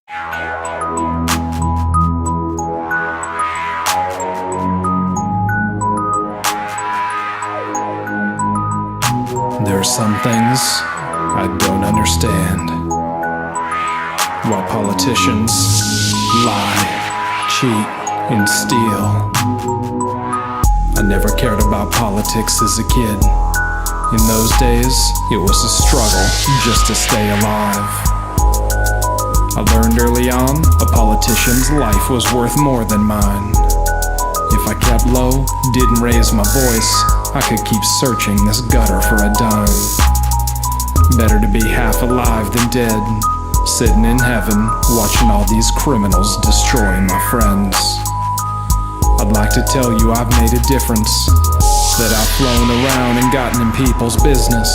There are some things I don't understand. Why politicians lie, cheat, and steal. I never cared about politics as a kid. In those days, it was a struggle just to stay alive. I learned early on, a politician's life was worth more than mine. If I kept low, didn't raise my voice, I could keep searching this gutter for a dime. Better to be half alive than dead, sitting in heaven, watching all these criminals destroy my friends. I'd like to tell you I've made a difference, that I've flown around and gotten in people's business.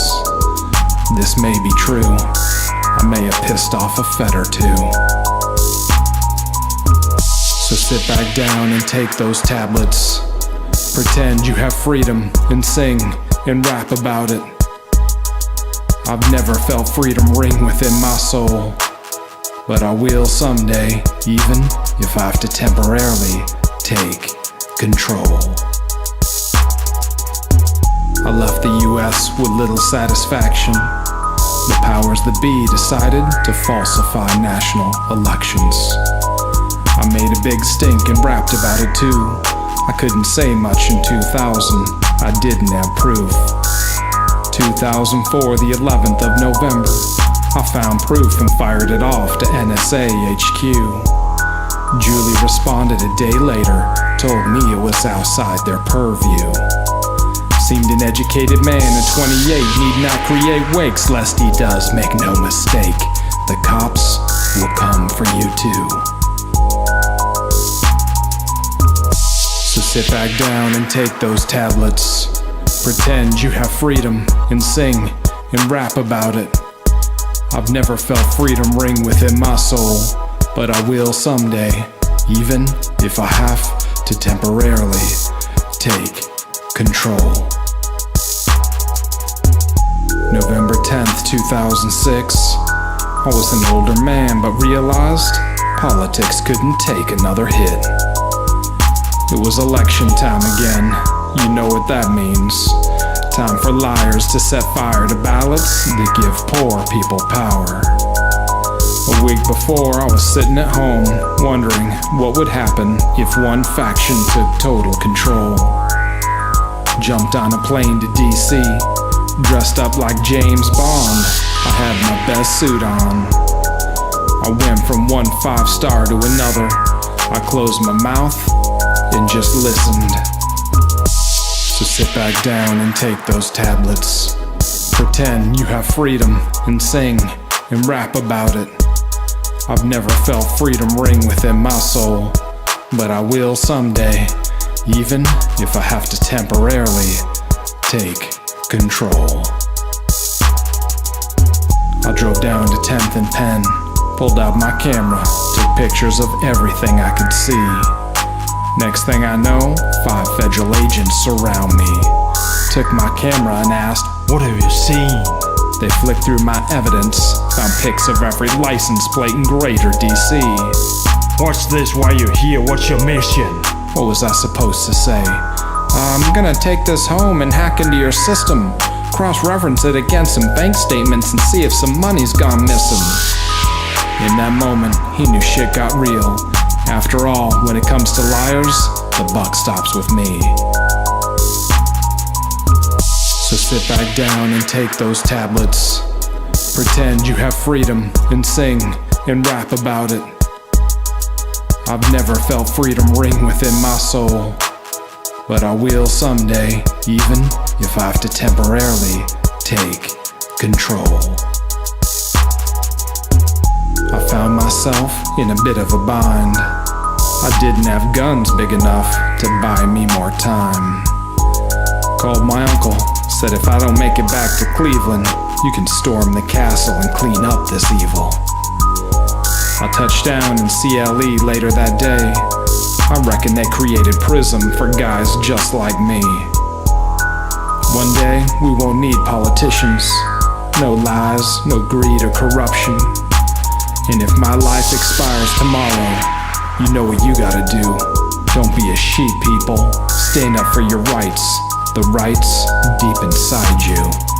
This may be true, I may have pissed off a Fed or two. So sit back down and take those tablets. Pretend you have freedom and sing and rap about it. I've never felt freedom ring within my soul, but I will someday, even if I have to temporarily take control. I left the US with little satisfaction. The powers that be decided to falsify national elections. I made a big stink and rapped about it too. I couldn't say much in 2000, I didn't have proof. 2004, the 11th of November, I found proof and fired it off to NSA HQ. Julie responded a day later, told me it was outside their purview. Seemed an educated man at 28, need not create wakes lest he does, make no mistake. The cops will come for you too. So sit back down and take those tablets. Pretend you have freedom and sing and rap about it. I've never felt freedom ring within my soul, but I will someday, even if I have to temporarily take control. November 10th, 2006. I was an older man but realized politics couldn't take another hit. It was election time again, you know what that means. Time for liars to set fire to ballots that give poor people power. A week before, I was sitting at home, wondering what would happen if one faction took total control. Jumped on a plane to DC, dressed up like James Bond. I had my best suit on. I went from one 5-star to another. I closed my mouth and just listened. So sit back down and take those tablets. Pretend you have freedom and sing and rap about it. I've never felt freedom ring within my soul, but I will someday, even if I have to temporarily take control. I drove down to 10th and Penn, pulled out my camera, took pictures of everything I could see. Next thing I know, 5 federal agents surround me. Took my camera and asked, "What have you seen?" They flicked through my evidence, found pics of every license plate in greater DC. "What's this? Why you here? What's your mission?" What was I supposed to say? "I'm gonna take this home and hack into your system, cross-reference it against some bank statements and see if some money's gone missing." In that moment, he knew shit got real. After all, when it comes to liars, the buck stops with me. So sit back down and take those tablets. Pretend you have freedom and sing and rap about it. I've never felt freedom ring within my soul, but I will someday, even if I have to temporarily take control. I found myself in a bit of a bind. I didn't have guns big enough to buy me more time. Called my uncle, said if I don't make it back to Cleveland, you can storm the castle and clean up this evil. I touched down in CLE later that day. I reckon they created PRISM for guys just like me. One day, we won't need politicians. No lies, no greed or corruption. And if my life expires tomorrow, you know what you gotta do. Don't be a sheep, people. Stand up for your rights, the rights deep inside you.